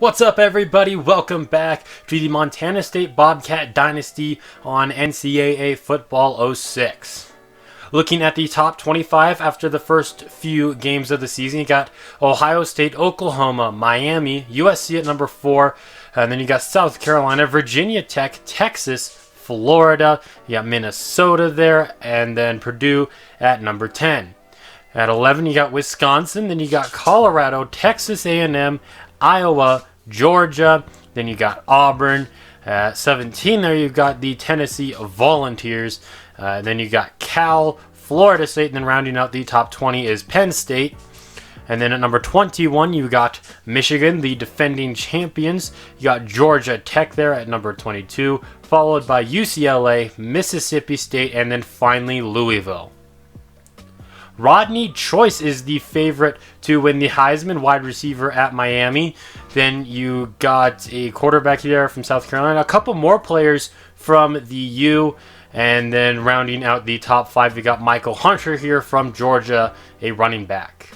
What's up, everybody? Welcome back to the Montana State Bobcat Dynasty on NCAA Football 06. Looking at the top 25 after the first few games of the season, you got Ohio State, Oklahoma, Miami, USC at number 4, and then you got South Carolina, Virginia Tech, Texas, Florida, you got Minnesota there, and then Purdue at number 10. At 11, you got Wisconsin, then you got Colorado, Texas A&M, Iowa, Georgia, then you got Auburn. At 17 there you've got the Tennessee Volunteers, then you got Cal, Florida State, and then rounding out the top 20 is Penn State. And then at number 21 you got Michigan, the defending champions. You got Georgia Tech there at number 22, followed by UCLA, Mississippi State, and then finally Louisville. Rodney Choice is the favorite to win the Heisman, wide receiver at Miami. Then you got a quarterback here from South Carolina, a couple more players from the U, and then rounding out the top 5, you got Michael Hunter here from Georgia, a running back.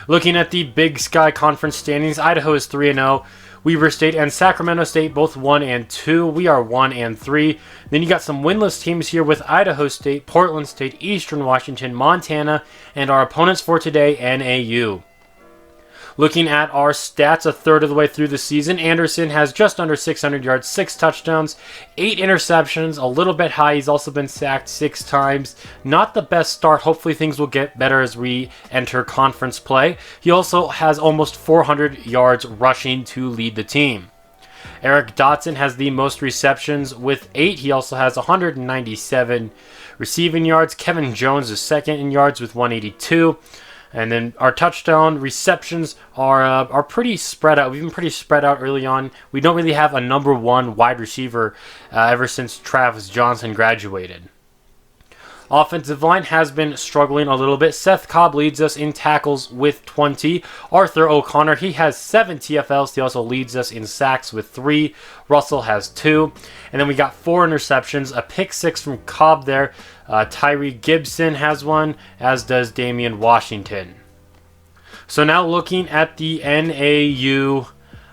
Looking at the Big Sky Conference standings, Idaho is 3-0. Weber State and Sacramento State both 1-2. We are 1-3. Then you got some winless teams here with Idaho State, Portland State, Eastern Washington, Montana, and our opponents for today, NAU. Looking at our stats a third of the way through the season, Anderson has just under 600 yards, 6 touchdowns, 8 interceptions, a little bit high. He's also been sacked 6 times. Not the best start. Hopefully things will get better as we enter conference play. He also has almost 400 yards rushing to lead the team. Eric Dotson has the most receptions with 8. He also has 197 receiving yards. Kevin Jones is second in yards with 182. And then our touchdown receptions are pretty spread out. We've been pretty spread out early on. We don't really have a number 1 wide receiver ever since Travis Johnson graduated. Offensive line has been struggling a little bit. Seth Cobb leads us in tackles with 20. Arthur O'Connor, he has 7 TFLs. He also leads us in sacks with 3. Russell has 2. And then we got 4 interceptions, a pick 6 from Cobb there. Tyree Gibson has 1, as does Damian Washington. So now looking at the NAU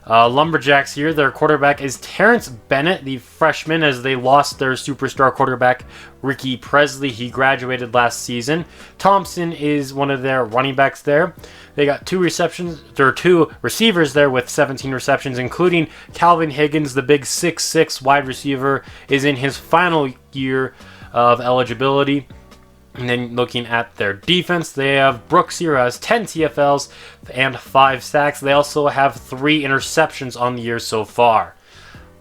Lumberjacks here, their quarterback is Terrence Bennett, the freshman, as they lost their superstar quarterback, Ricky Presley. He graduated last season. Thompson is one of their running backs there. They got 2 receivers there with 17 receptions, including Calvin Higgins, the big 6'6" wide receiver, is in his final year of eligibility. And then looking at their defense, they have Brooks here, who has 10 TFLs and 5 sacks. They also have 3 interceptions on the year so far.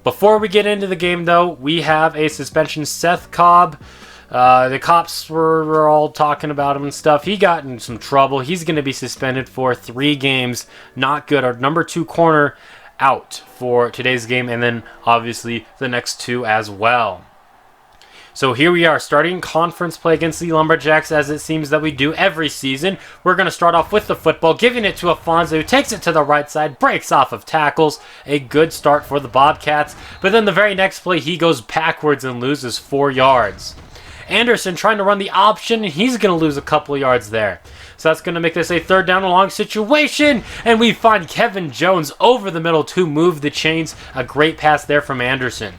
Before we get into the game, though, we have a suspension. Seth Cobb, the cops were all talking about him and stuff. He got in some trouble. He's going to be suspended for 3 games. Not good. Our number 2 corner out for today's game, and then obviously the next 2 as well. So here we are, starting conference play against the Lumberjacks, as it seems that we do every season. We're going to start off with the football, giving it to Afonso, who takes it to the right side, breaks off of tackles. A good start for the Bobcats. But then the very next play, he goes backwards and loses 4 yards. Anderson trying to run the option, and he's going to lose a couple of yards there. So that's going to make this a 3rd down and long situation. And we find Kevin Jones over the middle to move the chains. A great pass there from Anderson.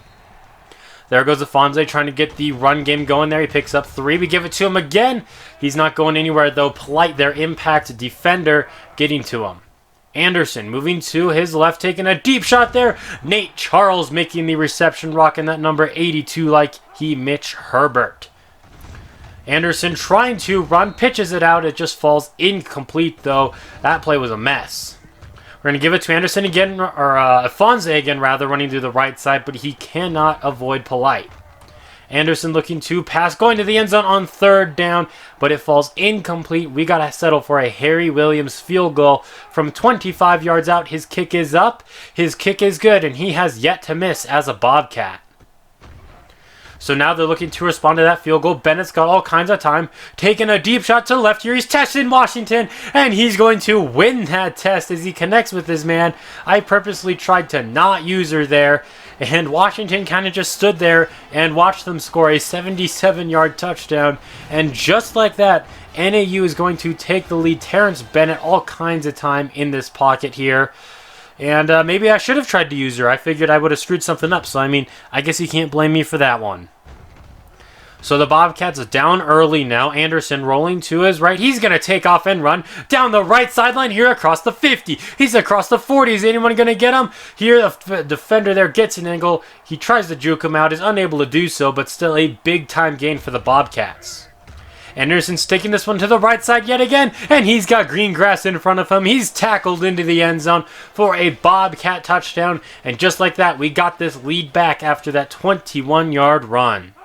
There goes Afonso trying to get the run game going there. He picks up 3. We give it to him again. He's not going anywhere, though. Polite, their impact defender, getting to him. Anderson moving to his left, taking a deep shot there. Nate Charles making the reception, rocking that number 82 like he Mitch Herbert. Anderson trying to run, pitches it out. It just falls incomplete, though. That play was a mess. We're going to give it to Anderson again, or Afonso again, rather, running to the right side, but he cannot avoid Polite. Anderson looking to pass, going to the end zone on 3rd down, but it falls incomplete. We got to settle for a Harry Williams field goal from 25 yards out. His kick is up. His kick is good, and he has yet to miss as a Bobcat. So now they're looking to respond to that field goal. Bennett's got all kinds of time. Taking a deep shot to the left here. He's testing Washington, and he's going to win that test as he connects with his man. I purposely tried to not use her there, and Washington kind of just stood there and watched them score a 77-yard touchdown. And just like that, NAU is going to take the lead. Terrence Bennett, all kinds of time in this pocket here. And maybe I should have tried to use her. I figured I would have screwed something up. So, I mean, I guess you can't blame me for that one. So the Bobcats are down early now. Anderson rolling to his right. He's going to take off and run down the right sideline here across the 50. He's across the 40. Is anyone going to get him? Here, the defender there gets an angle. He tries to juke him out. Is unable to do so, but still a big-time gain for the Bobcats. Anderson's taking this one to the right side yet again, and he's got green grass in front of him. He's tackled into the end zone for a Bobcat touchdown, and just like that, we got this lead back after that 21-yard run.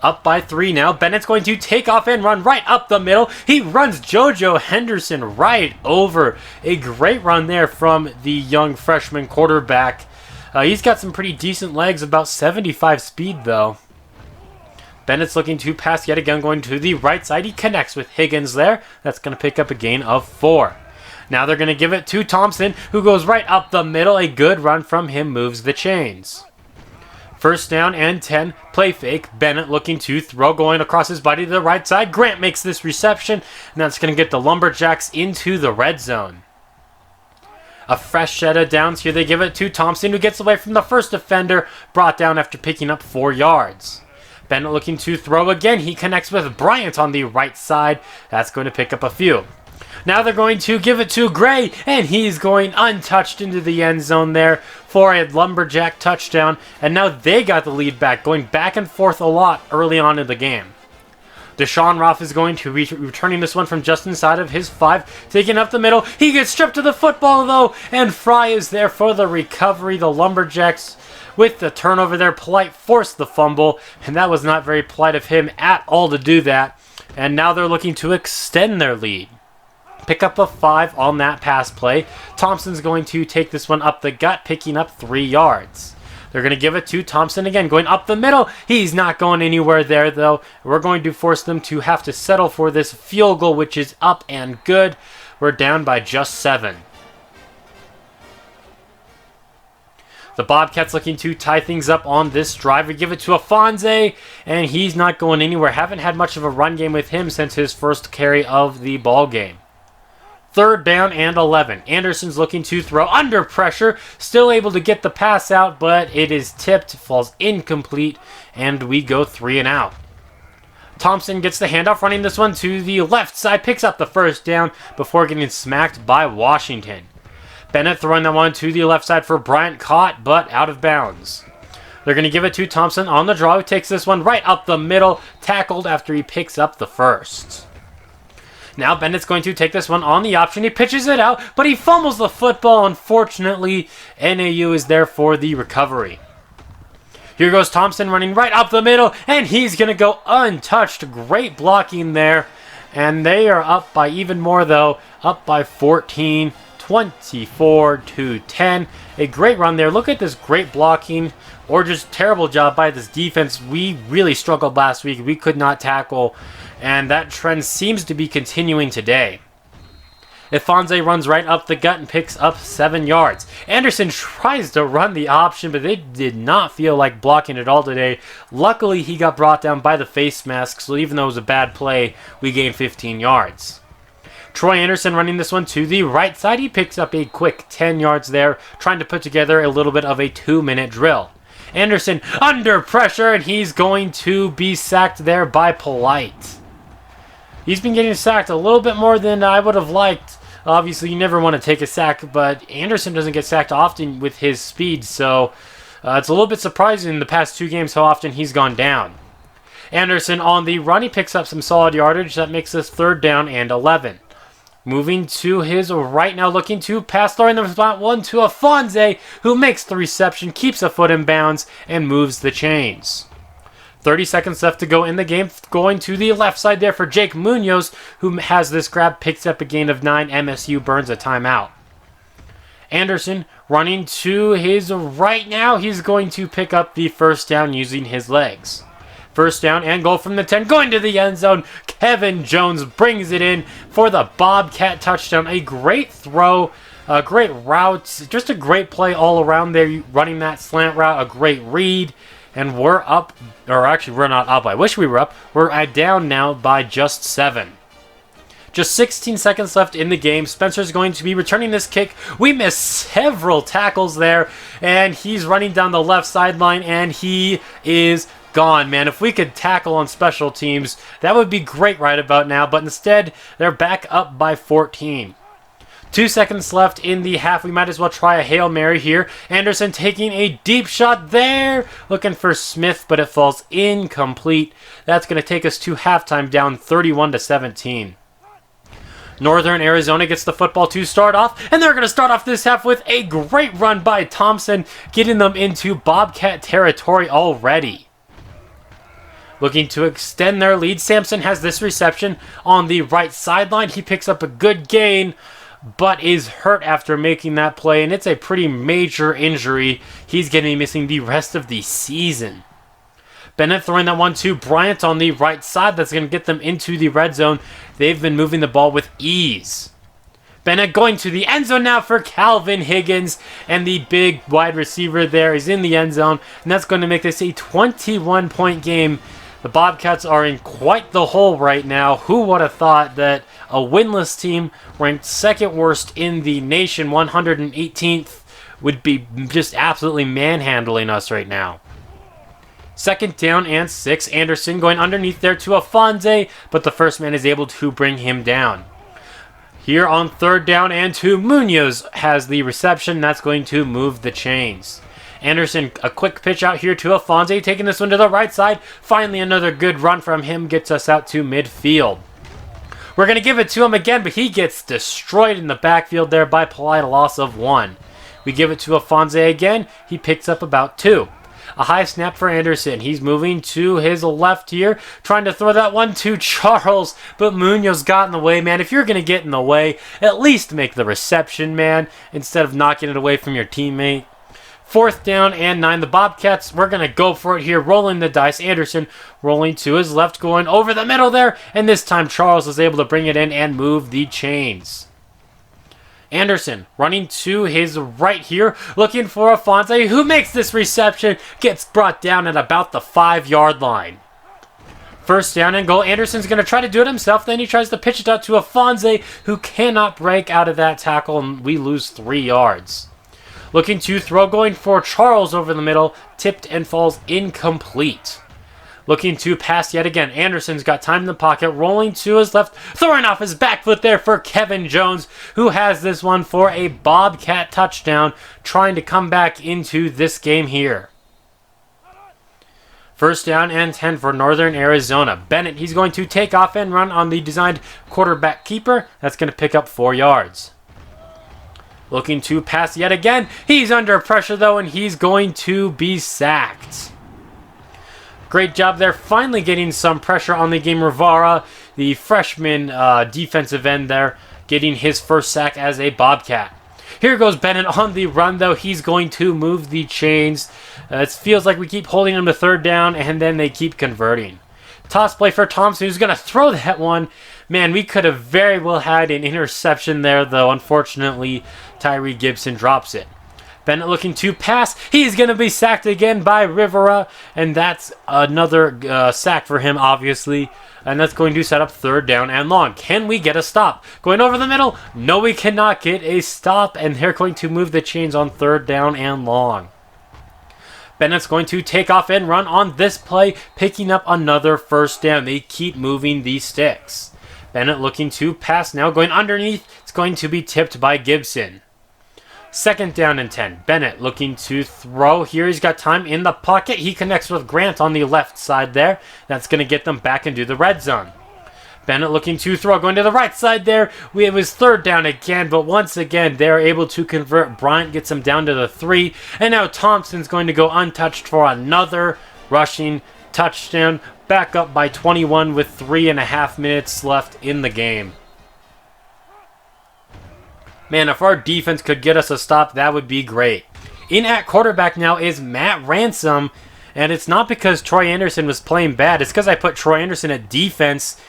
Up by 3 now. Bennett's going to take off and run right up the middle. He runs JoJo Henderson right over. A great run there from the young freshman quarterback. He's got some pretty decent legs, about 75 speed though. Bennett's looking to pass yet again, going to the right side. He connects with Higgins there. That's going to pick up a gain of 4. Now they're going to give it to Thompson, who goes right up the middle. A good run from him moves the chains. First down and 10, play fake. Bennett looking to throw, going across his body to the right side. Grant makes this reception, and that's going to get the Lumberjacks into the red zone. A fresh set of downs here. They give it to Thompson, who gets away from the first defender, brought down after picking up 4 yards. Bennett looking to throw again. He connects with Bryant on the right side. That's going to pick up a few. Now they're going to give it to Gray, and he's going untouched into the end zone there for a Lumberjack touchdown. And now they got the lead back, going back and forth a lot early on in the game. Deshaun Roth is going to be returning this one from just inside of his 5, taking up the middle. He gets stripped of the football, though, and Fry is there for the recovery. The Lumberjacks, with the turnover there, Polite forced the fumble, and that was not very polite of him at all to do that. And now they're looking to extend their lead. Pick up a 5 on that pass play. Thompson's going to take this one up the gut, picking up 3 yards. They're going to give it to Thompson again, going up the middle. He's not going anywhere there, though. We're going to force them to have to settle for this field goal, which is up and good. We're down by just 7. The Bobcats looking to tie things up on this drive. We give it to Afonso, and he's not going anywhere. Haven't had much of a run game with him since his first carry of the ball game. Third down and 11. Anderson's looking to throw under pressure. Still able to get the pass out, but it is tipped, falls incomplete, and we go 3 and out. Thompson gets the handoff, running this one to the left side, picks up the first down before getting smacked by Washington. Bennett throwing that one to the left side for Bryant, caught, but out of bounds. They're going to give it to Thompson on the draw, who takes this one right up the middle, tackled after he picks up the first. Now Bennett's going to take this one on the option. He pitches it out, but he fumbles the football. Unfortunately, NAU is there for the recovery. Here goes Thompson running right up the middle, and he's going to go untouched. Great blocking there. And they are up by even more, though. Up by 14, 24-10. A great run there. Look at this great blocking, or just terrible job by this defense. We really struggled last week. We could not tackle, and that trend seems to be continuing today. Afonso runs right up the gut and picks up 7 yards. Anderson tries to run the option, but they did not feel like blocking at all today. Luckily, he got brought down by the face mask, so even though it was a bad play, we gained 15 yards. Troy Anderson running this one to the right side. He picks up a quick 10 yards there, trying to put together a little bit of a 2-minute drill. Anderson under pressure, and he's going to be sacked there by Polite. He's been getting sacked a little bit more than I would have liked. Obviously, you never want to take a sack, but Anderson doesn't get sacked often with his speed, so it's a little bit surprising in the past 2 games how often he's gone down. Anderson on the run, he picks up some solid yardage. That makes us 3rd down and 11. Moving to his right now, looking to pass, throwing the spot 1 to Afonso, who makes the reception, keeps a foot in bounds, and moves the chains. 30 seconds left to go in the game. Going to the left side there for Jake Munoz, who has this grab, picks up a gain of 9. MSU burns a timeout. Anderson running to his right now. He's going to pick up the first down using his legs. First down and goal from the 10, going to the end zone. Kevin Jones brings it in for the Bobcat touchdown. A great throw, a great route, just a great play all around there, running that slant route, a great read. And we're up, or actually we're not up. I wish we were up. We're down now by just 7. Just 16 seconds left in the game. Spencer's going to be returning this kick. We missed several tackles there, and he's running down the left sideline, and he is gone, man. If we could tackle on special teams, that would be great right about now, but instead, they're back up by 14. 2 seconds left in the half. We might as well try a Hail Mary here. Anderson taking a deep shot there. Looking for Smith, but it falls incomplete. That's going to take us to halftime, down 31-17. Northern Arizona gets the football to start off, and they're going to start off this half with a great run by Thompson, getting them into Bobcat territory already. Looking to extend their lead, Sampson has this reception on the right sideline. He picks up a good gain, but is hurt after making that play, and it's a pretty major injury. He's going to be missing the rest of the season. Bennett throwing that one to Bryant on the right side. That's going to get them into the red zone. They've been moving the ball with ease. Bennett going to the end zone now for Calvin Higgins, and the big wide receiver there is in the end zone, and that's going to make this a 21-point game. The Bobcats are in quite the hole right now. Who would have thought that a winless team ranked second worst in the nation, 118th, would be just absolutely manhandling us right now. Second down and 6. Anderson going underneath there to Afonso, but the first man is able to bring him down. Here on third down and 2, Munoz has the reception. That's going to move the chains. Anderson, a quick pitch out here to Afonso, taking this one to the right side. Finally, another good run from him gets us out to midfield. We're going to give it to him again, but he gets destroyed in the backfield there by Polite, a loss of 1. We give it to Afonso again. He picks up about 2. A high snap for Anderson. He's moving to his left here, trying to throw that one to Charles, but Munoz got in the way, man. If you're going to get in the way, at least make the reception, man, instead of knocking it away from your teammate. Fourth down and 9. The Bobcats, we're going to go for it here, rolling the dice. Anderson rolling to his left, going over the middle there, and this time Charles was able to bring it in and move the chains. Anderson running to his right here, looking for Afonso, who makes this reception, gets brought down at about the 5-yard line. First down and goal. Anderson's going to try to do it himself, then he tries to pitch it out to Afonso, who cannot break out of that tackle, and we lose 3 yards. Looking to throw, going for Charles over the middle, tipped and falls incomplete. Looking to pass yet again. Anderson's got time in the pocket, rolling to his left, throwing off his back foot there for Kevin Jones, who has this one for a Bobcat touchdown, trying to come back into this game here. First down and 10 for Northern Arizona. Bennett, he's going to take off and run on the designed quarterback keeper. That's going to pick up 4 yards. Looking to pass yet again. He's under pressure, though, and he's going to be sacked. Great job there, finally getting some pressure on the game. Rivera, the freshman defensive end there, getting his first sack as a Bobcat. Here goes Bennett on the run, though. He's going to move the chains. It feels like we keep holding him to third down, and then they keep converting. Toss play for Thompson, who's going to throw that one. Man, we could have very well had an interception there, though. Unfortunately, Tyree Gibson drops it. Bennett looking to pass. He's going to be sacked again by Rivera, and that's another sack for him, obviously. And that's going to set up third down and long. Can we get a stop? Going over the middle. No, we cannot get a stop, and they're going to move the chains on third down and long. Bennett's going to take off and run on this play, picking up another first down. They keep moving these sticks. Bennett looking to pass now, going underneath. It's going to be tipped by Gibson. Second down and 10. Bennett looking to throw. Here he's got time in the pocket. He connects with Grant on the left side there. That's going to get them back into the red zone. Bennett looking to throw, going to the right side there. It was third down again, but once again, they're able to convert. Bryant gets them down to the 3. And now Thompson's going to go untouched for another rushing touchdown. Back up by 21 with 3.5 minutes left in the game. Man, if our defense could get us a stop, that would be great. In at quarterback now is Matt Ransom, and it's not because Troy Anderson was playing bad. It's because I put Troy Anderson at defense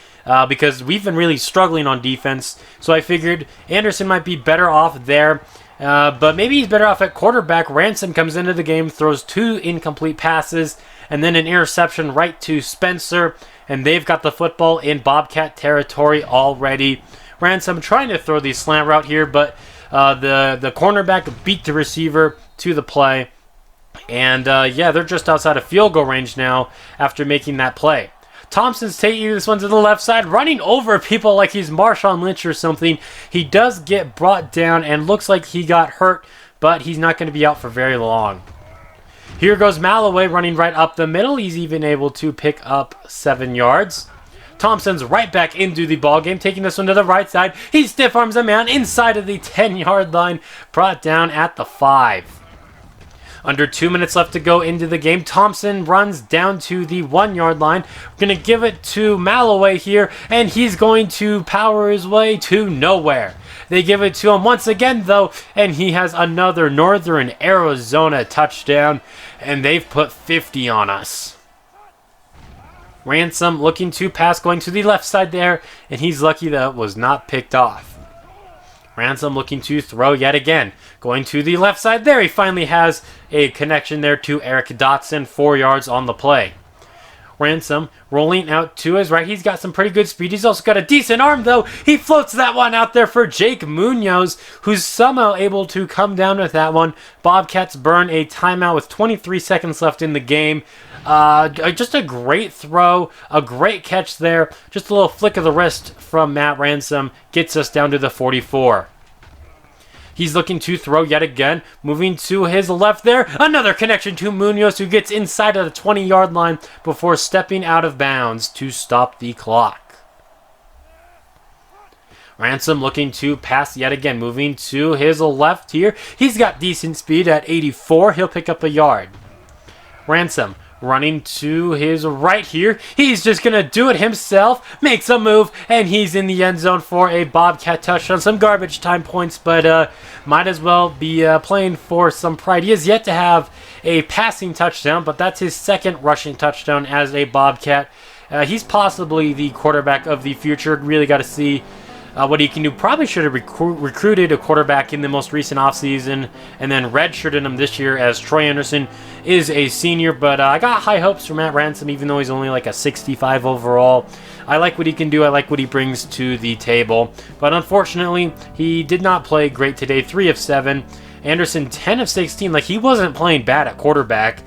because we've been really struggling on defense. So I figured Anderson might be better off there, but maybe he's better off at quarterback. Ransom comes into the game, throws 2 incomplete passes, and then an interception right to Spencer, and they've got the football in Bobcat territory already. Ransom trying to throw the slant route here, but the cornerback beat the receiver to the play. And yeah, they're just outside of field goal range now after making that play. Thompson's taking this one to the left side, running over people like he's Marshawn Lynch or something. He does get brought down and looks like he got hurt, but he's not going to be out for very long. Here goes Malloway running right up the middle. He's even able to pick up 7 yards. Thompson's right back into the ball game, taking this one to the right side. He stiff arms a man inside of the 10-yard line, brought down at the 5. Under 2 minutes left to go into the game. Thompson runs down to the 1-yard line. We're going to give it to Malloway here, and he's going to power his way to nowhere. They give it to him once again, though, and he has another Northern Arizona touchdown, and they've put 50 on us. Ransom looking to pass, going to the left side there, and he's lucky that it was not picked off. Ransom looking to throw yet again. Going to the left side there. He finally has a connection there to Eric Dotson. 4 yards on the play. Ransom rolling out to his right. He's got some pretty good speed. He's also got a decent arm, though. He floats that one out there for Jake Munoz, who's somehow able to come down with that one. Bobcats burn a timeout with 23 seconds left in the game. Just a great throw, a great catch there. Just a little flick of the wrist from Matt Ransom gets us down to the 44. He's looking to throw yet again, moving to his left there. Another connection to Munoz, who gets inside of the 20-yard line before stepping out of bounds to stop the clock. Ransom looking to pass yet again, moving to his left here. He's got decent speed at 84. He'll pick up a yard. Ransom running to his right here. He's just going to do it himself. Makes a move, and he's in the end zone for a Bobcat touchdown. Some garbage time points, but might as well be playing for some pride. He has yet to have a passing touchdown, but that's his second rushing touchdown as a Bobcat. He's possibly the quarterback of the future. Really got to see what he can do. Probably should have recruited a quarterback in the most recent offseason and then redshirted him this year, as Troy Anderson is a senior. But I got high hopes for Matt Ransom, even though he's only like a 65 overall. I like what he can do. I like what he brings to the table. But unfortunately, he did not play great today. 3 of 7. Anderson 10 of 16. Like, he wasn't playing bad at quarterback.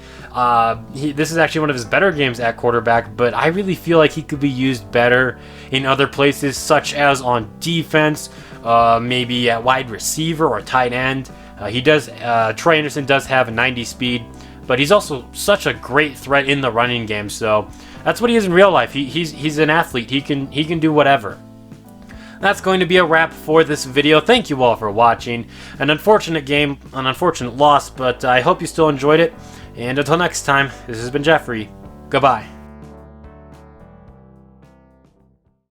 This is actually one of his better games at quarterback, but I really feel like he could be used better in other places, such as on defense, maybe at wide receiver or tight end. Troy Anderson does have a 90 speed, but he's also such a great threat in the running game. So that's what he is in real life. He's an athlete. He can do whatever. That's going to be a wrap for this video. Thank you all for watching. An unfortunate game, an unfortunate loss, but I hope you still enjoyed it. And until next time, this has been Jeffrey. Goodbye.